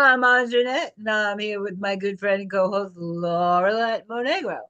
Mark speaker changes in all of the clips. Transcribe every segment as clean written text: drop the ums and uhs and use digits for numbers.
Speaker 1: I'm Andra Annette, and I'm here with my good friend and co-host Lorilet Monegro.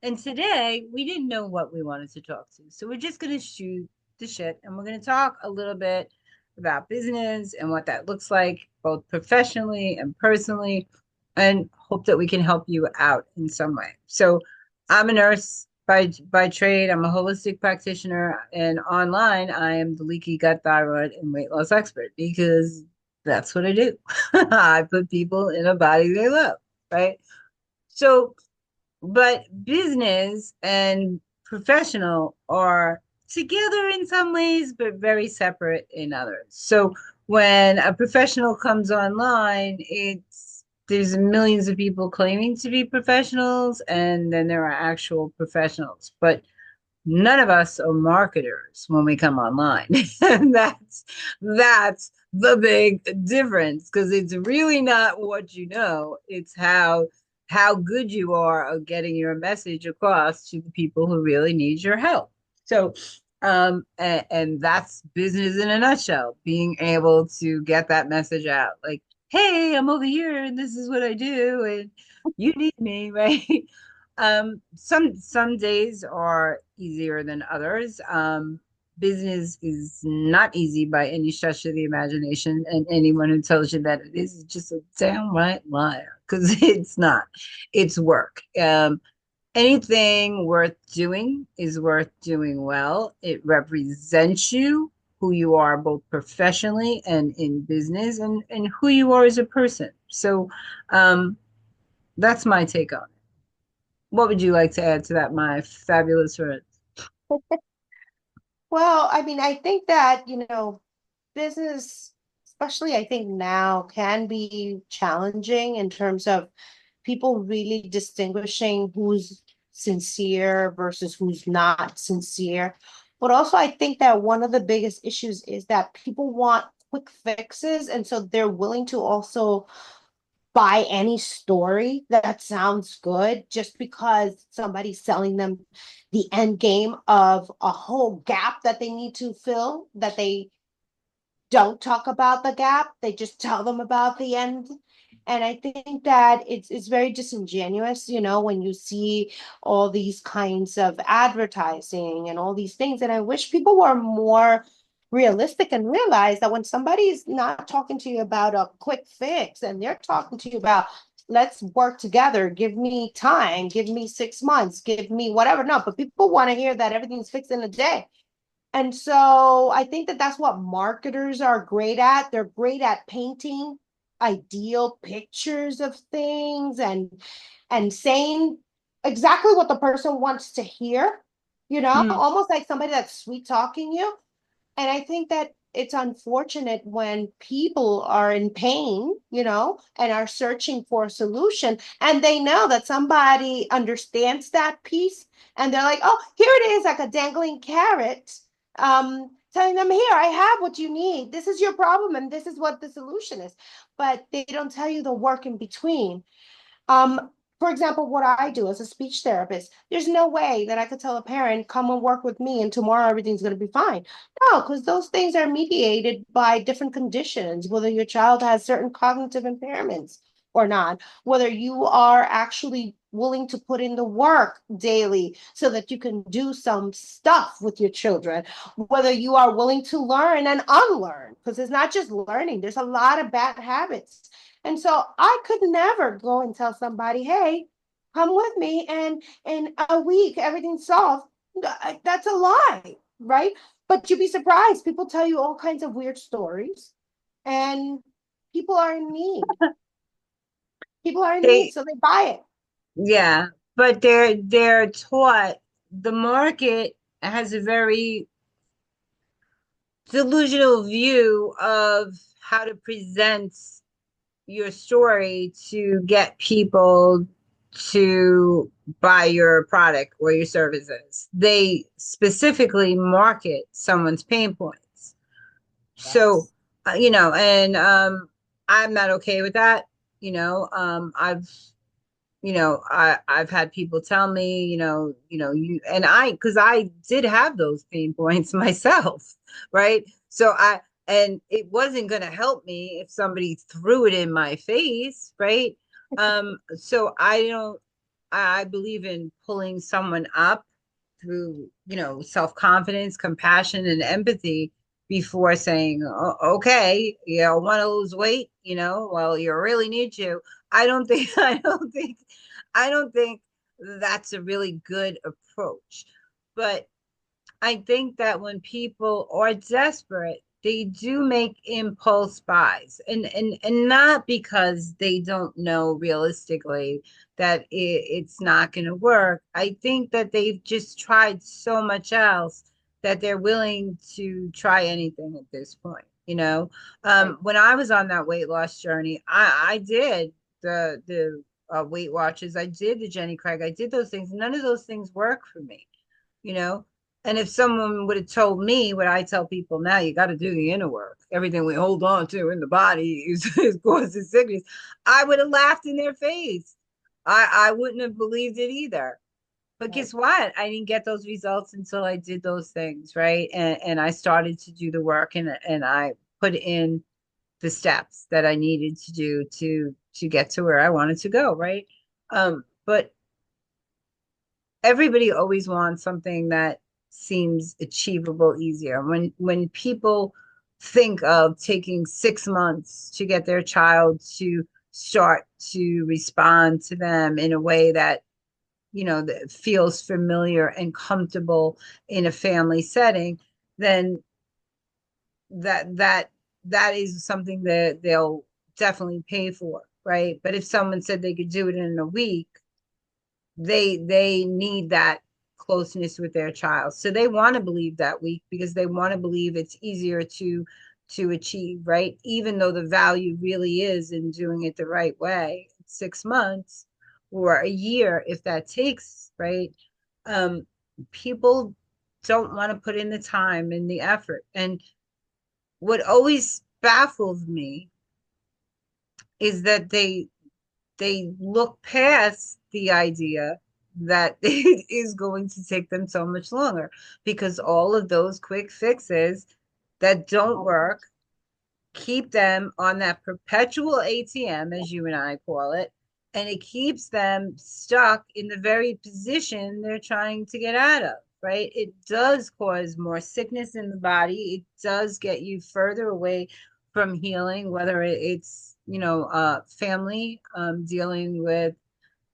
Speaker 1: And today we didn't know what we wanted to talk to, so we're just gonna shoot the shit, and we're gonna talk a little bit about business and what that looks like, both professionally and personally, and hope that we can help you out in some way. So, I'm a nurse by trade. I'm a holistic practitioner, and online I am the leaky gut, thyroid, and weight loss expert because that's what I do. I put people in a body they love, right? So, but business and professional are together in some ways, but very separate in others. So, when a professional comes online, there's millions of people claiming to be professionals, and then there are actual professionals. But none of us are marketers when we come online. And that's the big difference because it's really not what you know, it's how good you are of getting your message across to the people who really need your help. So and that's business in a nutshell, being able to get that message out like, hey, I'm over here and this is what I do and you need me, right? Some days are easier than others. Business is not easy by any stretch of the imagination, and anyone who tells you that it is just a downright liar because it's not. It's work. Anything worth doing is worth doing well. It represents you, who you are both professionally and in business, and who you are as a person. So, um, that's my take on it. What would you like to add to that, my fabulous friend?
Speaker 2: Well, I think that, business, especially I think now, can be challenging in terms of people really distinguishing who's sincere versus who's not sincere. But also, I think that one of the biggest issues is that people want quick fixes. And so they're willing to also buy any story that sounds good just because somebody's selling them the end game of a whole gap that they need to fill, that they don't talk about the gap, they just tell them about the end. And I think that it's very disingenuous, when you see all these kinds of advertising and all these things. And I wish people were more realistic and realize that when somebody's not talking to you about a quick fix and they're talking to you about let's work together, give me time, give me 6 months, give me whatever. No, but people want to hear that everything's fixed in a day. And so I think that that's what marketers are great at. They're great at painting ideal pictures of things and saying exactly what the person wants to hear,
Speaker 1: Hmm.
Speaker 2: almost like somebody that's sweet talking you. And I think that it's unfortunate when people are in pain, and are searching for a solution, and they know that somebody understands that piece, and they're like, oh, here it is, like a dangling carrot, telling them, here, I have what you need. This is your problem, and this is what the solution is. But they don't tell you the work in between. For example, what I do as a speech therapist, there's no way that I could tell a parent, come and work with me and tomorrow everything's going to be fine. No, because those things are mediated by different conditions, whether your child has certain cognitive impairments or not, whether you are actually willing to put in the work daily so that you can do some stuff with your children, whether you are willing to learn and unlearn, because it's not just learning, there's a lot of bad habits. And so I could never go and tell somebody, hey, come with me and in a week everything's solved. That's a lie, right? But you'd be surprised. People tell you all kinds of weird stories and people are in need. People are in need,
Speaker 1: They,
Speaker 2: so they buy it.
Speaker 1: yeah, but they're taught the market has a very delusional view of how to present your story to get people to buy your product or your services. They specifically market someone's pain points. So,
Speaker 2: Yes.
Speaker 1: and I'm not okay with that. I've had people tell me, you and I, because I did have those pain points myself, right? So and it wasn't going to help me if somebody threw it in my face, right? So I don't, I believe in pulling someone up through, self-confidence, compassion, and empathy before saying, oh, okay, want to lose weight, well, you really need to. I don't think, I don't think that's a really good approach. But I think that when people are desperate, they do make impulse buys, and not because they don't know realistically that it's not going to work. I think that they've just tried so much else that they're willing to try anything at this point.
Speaker 2: Right.
Speaker 1: When I was on that weight loss journey, I did the Weight Watchers, I did the Jenny Craig, I did those things. None of those things work for me you know and if someone would have told me what I tell people now, you got to do the inner work. Everything we hold on to in the body is causing sickness. I would have laughed in their face. I wouldn't have believed it either. But
Speaker 2: Right.
Speaker 1: guess what? I didn't get those results until I did those things, right? And I started to do the work, and I put in the steps that I needed to do to get to where I wanted to go, right? But everybody always wants something that seems achievable easier. When people think of taking 6 months to get their child to start to respond to them in a way that that feels familiar and comfortable in a family setting, then that is something that they'll definitely pay for, right? But if someone said they could do it in a week, they need that closeness with their child, so they want to believe that week because they want to believe it's easier to achieve, right? Even though the value really is in doing it the right way, 6 months or a year if that takes, right? People don't want to put in the time and the effort, and what always baffles me is that they look past the idea that it is going to take them so much longer, because all of those quick fixes that don't work keep them on that perpetual ATM, as you and I call it, and it keeps them stuck in the very position they're trying to get out of, right? It does cause more sickness in the body. It does get you further away from healing, whether it's, family dealing with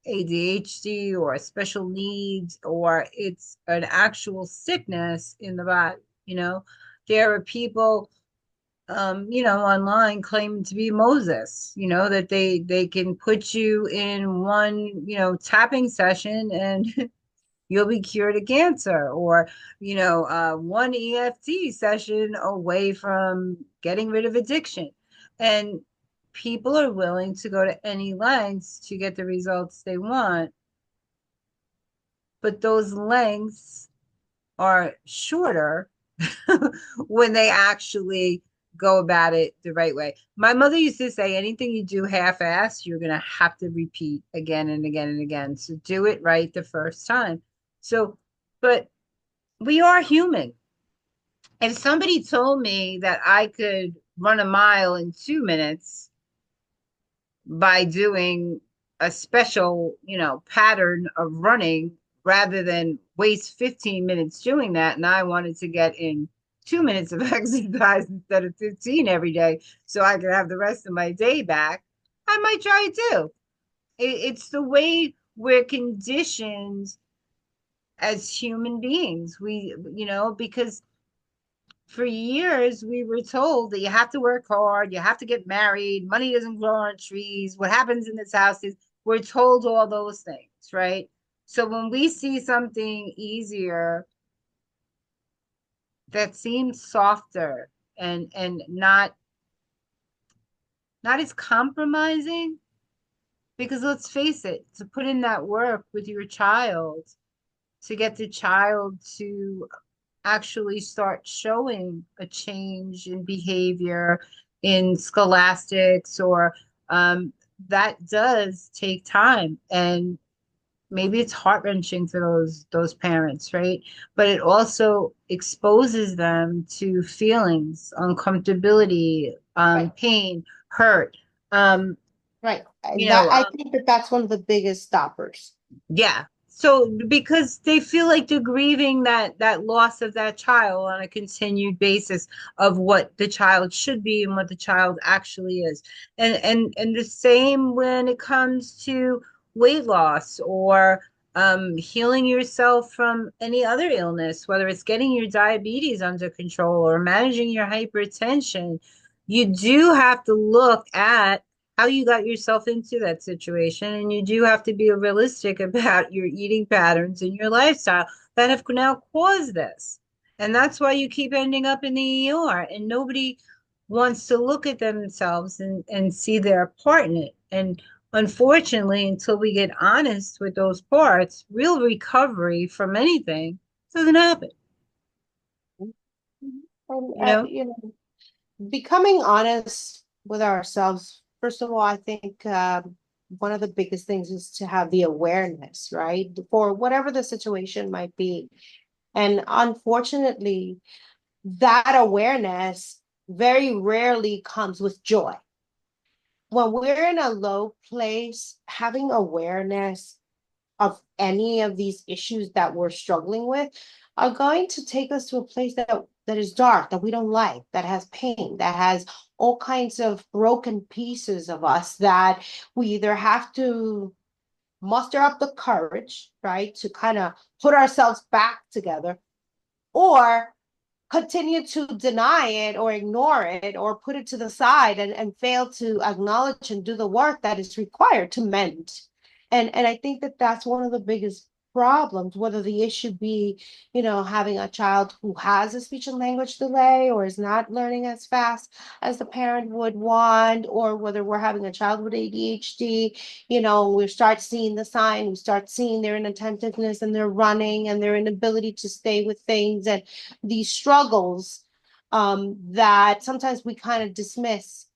Speaker 1: ADHD or special needs, or it's an actual sickness in the body. You know, there are people online claiming to be Moses, that they can put you in one, tapping session and you'll be cured of cancer, or, one EFT session away from getting rid of addiction. And people are willing to go to any lengths to get the results they want, but those lengths are shorter when they actually go about it the right way. My mother used to say, anything you do half-assed, you're going to have to repeat again and again and again. So do it right the first time. So, but we are human. If somebody told me that I could run a mile in 2 minutes by doing a special, pattern of running rather than waste 15 minutes doing that, and I wanted to get in 2 minutes of exercise instead of 15 every day so I could have the rest of my day back, I might try it too. It's the way we're conditioned as human beings. Because for years we were told that you have to work hard, you have to get married, money doesn't grow on trees, what happens in this house is, we're told all those things, right? So when we see something easier that seems softer and not as compromising, because let's face it, to put in that work with your child, to get the child to actually start showing a change in behavior in scholastics, or that does take time. And maybe it's heart-wrenching for those parents, right? But it also exposes them to feelings, uncomfortability,
Speaker 2: Right.
Speaker 1: pain, hurt. Um,
Speaker 2: Right.
Speaker 1: you
Speaker 2: And that
Speaker 1: know,
Speaker 2: I think that that's one of the biggest stoppers.
Speaker 1: yeah. So because they feel like they're grieving that loss of that child on a continued basis of what the child should be and what the child actually is. And the same when it comes to weight loss or healing yourself from any other illness, whether it's getting your diabetes under control or managing your hypertension, you do have to look at how you got yourself into that situation. And you do have to be realistic about your eating patterns and your lifestyle that have now caused this. And that's why you keep ending up in the ER. And nobody wants to look at themselves and see their part in it. And unfortunately, until we get honest with those parts, real recovery from anything doesn't happen,
Speaker 2: And
Speaker 1: you know?
Speaker 2: becoming honest with ourselves, first of all, I think one of the biggest things is to have the awareness, right? For whatever the situation might be. And unfortunately, that awareness very rarely comes with joy. When we're in a low place, having awareness of any of these issues that we're struggling with are going to take us to a place that is dark, that we don't like, that has pain, that has all kinds of broken pieces of us that we either have to muster up the courage, right, to kind of put ourselves back together, or continue to deny it or ignore it or put it to the side and fail to acknowledge and do the work that is required to mend. And I think that that's one of the biggest problems, whether the issue be, having a child who has a speech and language delay or is not learning as fast as the parent would want, or whether we're having a child with ADHD. We start seeing the sign, we start seeing their inattentiveness and their running and their inability to stay with things, and these struggles that sometimes we kind of dismiss.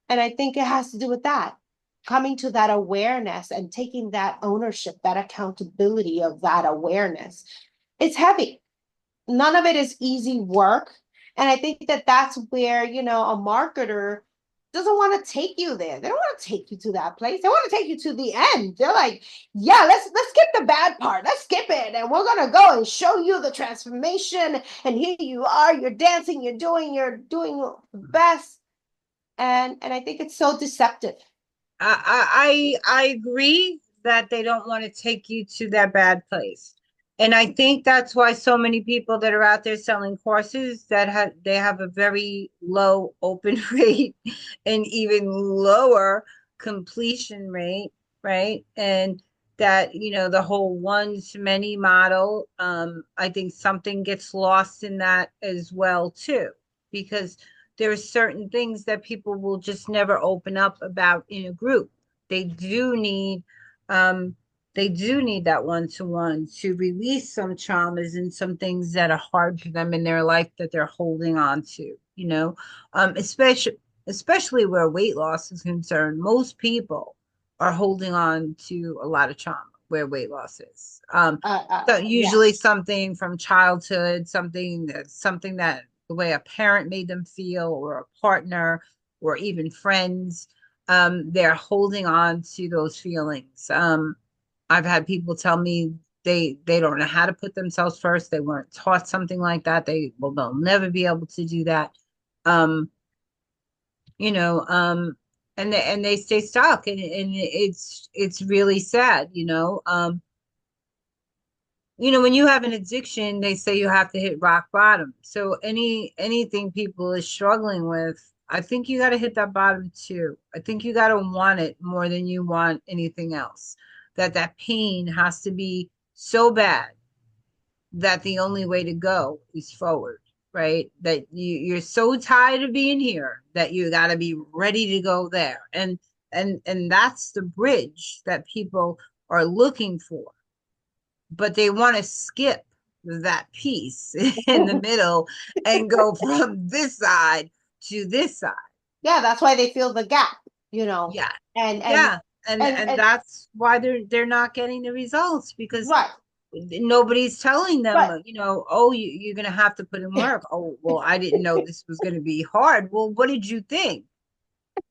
Speaker 2: And I think it has to do with that, coming to that awareness and taking that ownership, that accountability of that awareness. It's heavy. None of it is easy work. And I think that that's where, a marketer doesn't want to take you there. They don't want to take you to that place. They want to take you to the end. They're like, yeah, let's skip the bad part. Let's skip it. And we're gonna go and show you the transformation. And here you are, you're dancing, you're doing the best. And I think it's so deceptive.
Speaker 1: I agree that they don't want to take you to that bad place. And I think that's why so many people that are out there selling courses that have a very low open rate and even lower completion rate, right? And that, the whole one to many model, I think something gets lost in that as well too, because there are certain things that people will just never open up about in a group. They do need um they do need that one-to-one to release some traumas and some things that are hard for them in their life that they're holding on to, especially where weight loss is concerned. Most people are holding on to a lot of trauma where weight loss is. So
Speaker 2: Yeah.
Speaker 1: usually something from childhood, something that the way a parent made them feel, or a partner, or even friends. They're holding on to those feelings. I've had people tell me they don't know how to put themselves first. They weren't taught something like that. They'll never be able to do that. Um, you know, and they stay stuck, and it's really sad. When you have an addiction, they say you have to hit rock bottom. So anything people is struggling with, I think you got to hit that bottom too. I think you got to want it more than you want anything else. That pain has to be so bad that the only way to go is forward, right? That you're so tired of being here that you got to be ready to go there. And that's the bridge that people are looking for, but they want to skip that piece in the middle and go from this side to this side.
Speaker 2: Yeah, that's why they feel the gap, you know.
Speaker 1: Yeah.
Speaker 2: And
Speaker 1: Yeah. and
Speaker 2: and
Speaker 1: that's why they're not getting the results because
Speaker 2: right,
Speaker 1: nobody's telling them,
Speaker 2: but
Speaker 1: oh, you're gonna have to put in work. Oh, well, I didn't know this was gonna be hard. Well, what did you think?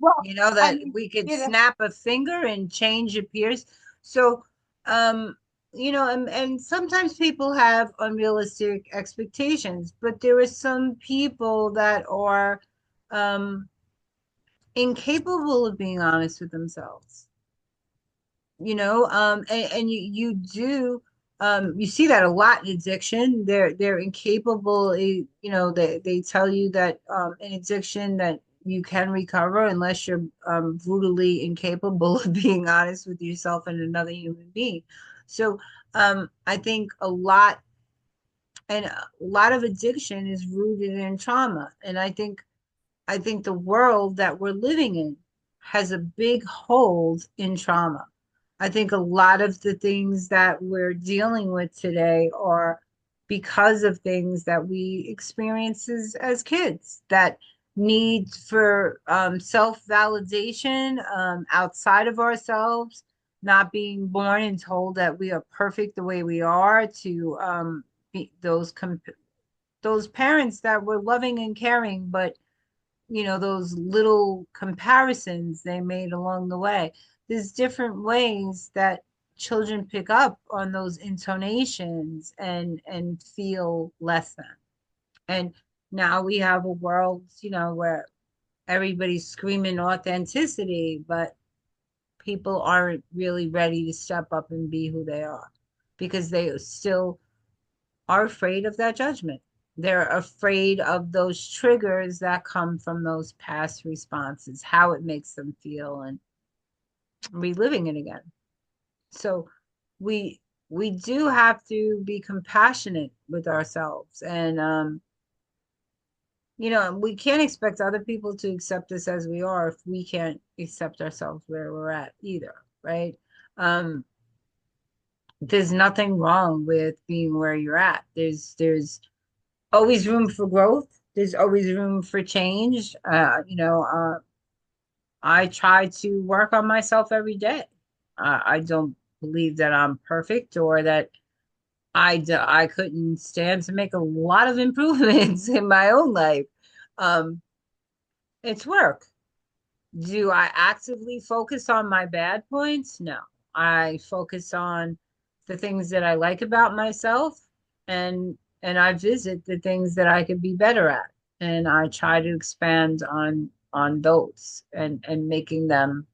Speaker 2: well, I
Speaker 1: That
Speaker 2: mean,
Speaker 1: we could
Speaker 2: you know,
Speaker 1: snap a finger and change appears. So, um, and sometimes people have unrealistic expectations, but there are some people that are incapable of being honest with themselves. And you do you see that a lot in addiction. They're incapable. They tell you that in addiction that you can recover unless you're brutally incapable of being honest with yourself and another human being. So I think a lot of addiction is rooted in trauma, and I think the world that we're living in has a big hold in trauma. I think a lot of the things that we're dealing with today are because of things that we experience as kids, that need for self-validation outside of ourselves, not being born and told that we are perfect the way we are, to be those parents that were loving and caring, but those little comparisons they made along the way. There's different ways that children pick up on those intonations and feel less than. And now we have a world, where everybody's screaming authenticity, but people aren't really ready to step up and be who they are because they still are afraid of that judgment. They're afraid of those triggers that come from those past responses, how it makes them feel, and reliving it again. So we we do have to be compassionate with ourselves, and we can't expect other people to accept us as we are if we can't accept ourselves where we're at either, right? Um, there's nothing wrong with being where you're at. There's always room for growth. There's always room for change. I try to work on myself every day. I don't believe that I'm perfect or that I couldn't stand to make a lot of improvements in my own life. Um, it's work. Do I actively focus on my bad points? No. I focus on the things that I like about myself, and I visit the things that I could be better at. And I try to expand on those and making them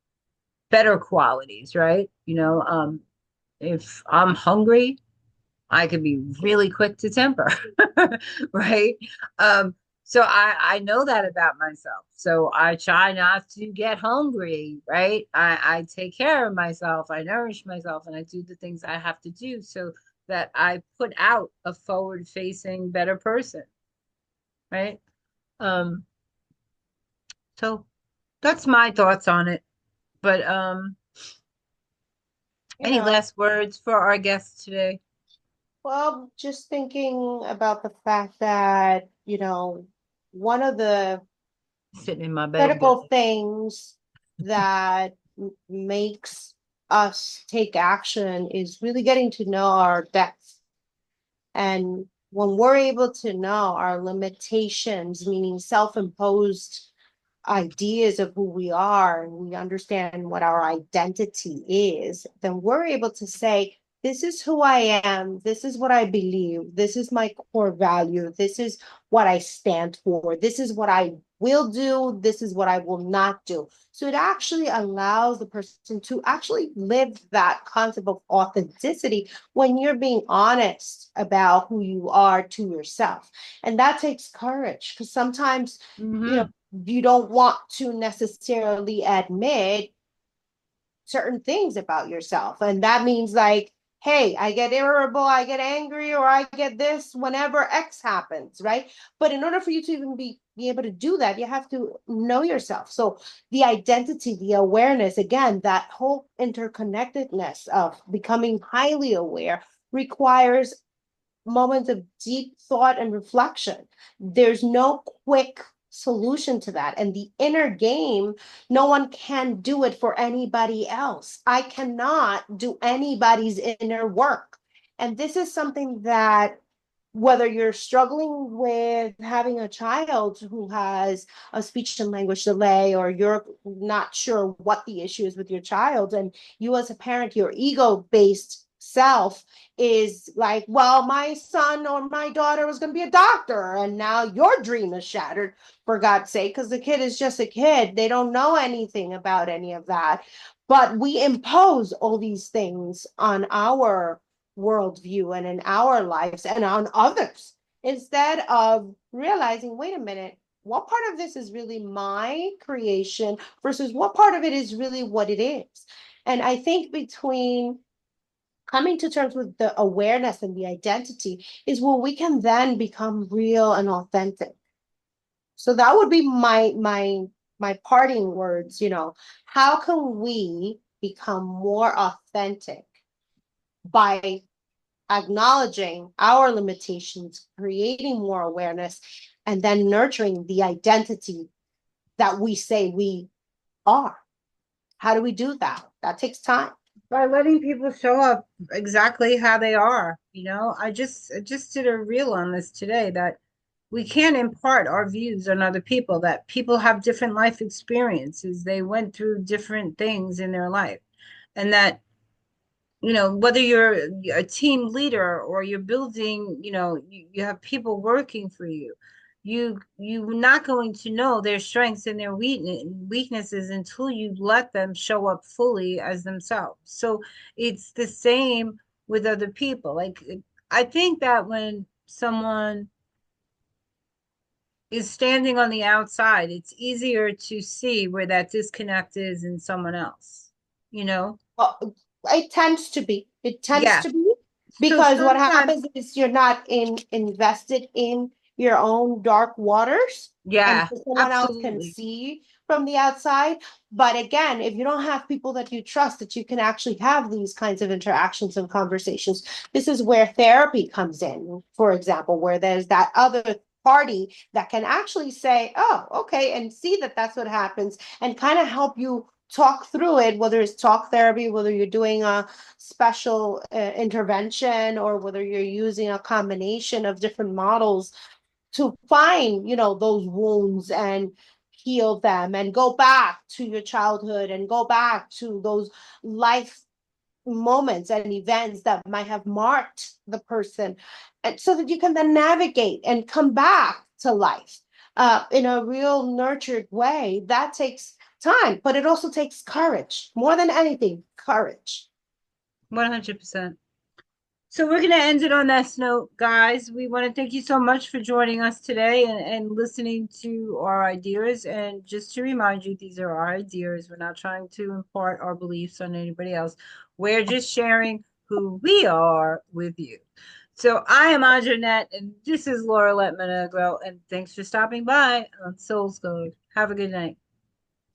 Speaker 1: better qualities, right? If I'm hungry, I could be really quick to temper, right? Um, so I know that about myself. So I try not to get hungry, right? I take care of myself, I nourish myself, and I do the things I have to do so that I put out a forward-facing, better person, right? Um, so that's my thoughts on it. But
Speaker 2: you
Speaker 1: any
Speaker 2: know,
Speaker 1: last words for our guests today?
Speaker 2: well, just thinking about the fact that, one of the
Speaker 1: Sitting in my bed,
Speaker 2: critical
Speaker 1: Billy.
Speaker 2: things that makes us take action is really getting to know our depths. And when we're able to know our limitations, meaning self-imposed ideas of who we are, and we understand what our identity is, then we're able to say, this is who I am. This is what I believe. This is my core value. This is what I stand for. This is what I will do. This is what I will not do. So it actually allows the person to actually live that concept of authenticity when you're being honest about who you are to yourself. And that takes courage because sometimes, you know,
Speaker 1: Mm-hmm.
Speaker 2: you don't want to necessarily admit certain things about yourself. And that means like, hey, I get irritable, I get angry, or I get this whenever X happens, right? But in order for you to even be able to do that, you have to know yourself. So the identity, the awareness, again, that whole interconnectedness of becoming highly aware requires moments of deep thought and reflection. There's no quick solution to that. And the inner game, no one can do it for anybody else. I cannot do anybody's inner work. And this is something that, whether you're struggling with having a child who has a speech and language delay, or you're not sure what the issue is with your child, and you as a parent, your ego based self is like, well, my son or my daughter was going to be a doctor, and now your dream is shattered, for God's sake, because the kid is just a kid. They don't know anything about any of that. But we impose all these things on our worldview and in our lives and on others, instead of realizing, wait a minute, what part of this is really my creation versus what part of it is really what it is. And I think between coming to terms with the awareness and the identity is where we can then become real and authentic. So that would be my parting words, how can we become more authentic by acknowledging our limitations, creating more awareness, and then nurturing the identity that we say we are. How do we do that? That takes time.
Speaker 1: By letting people show up exactly how they are. I just did a reel on this today that we can't impart our views on other people, that people have different life experiences. They went through different things in their life. And that whether you're a team leader or you're building, you have people working for you, you're not going to know their strengths and their weaknesses until you let them show up fully as themselves. So it's the same with other people. Like, I think that when someone is standing on the outside, it's easier to see where that disconnect is in someone else, you know?
Speaker 2: Well, it tends to be. It tends
Speaker 1: Yeah.
Speaker 2: to be
Speaker 1: So
Speaker 2: because what
Speaker 1: sometimes,
Speaker 2: happens is you're not invested in your own dark waters, and
Speaker 1: yeah,
Speaker 2: so someone else can
Speaker 1: absolutely.
Speaker 2: see from the outside. But again, if you don't have people that you trust, that you can actually have these kinds of interactions and conversations, this is where therapy comes in, for example, where there's that other party that can actually say, oh, okay, and see that that's what happens, and kind of help you talk through it, whether it's talk therapy, whether you're doing a special intervention, or whether you're using a combination of different models to find, those wounds and heal them, and go back to your childhood and go back to those life moments and events that might have marked the person, and so that you can then navigate and come back to life in a real nurtured way. That takes time, but it also takes courage. More than anything, courage.
Speaker 1: 100%. So we're going to end it on that note, guys. We want to thank you so much for joining us today and listening to our ideas. And just to remind you, these are our ideas. We're not trying to impart our beliefs on anybody else. We're just sharing who we are with you. So I am Andra Annette, and this is Lorilet Monegro. And thanks for stopping by on Soul's Code. Have a good night.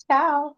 Speaker 2: Ciao.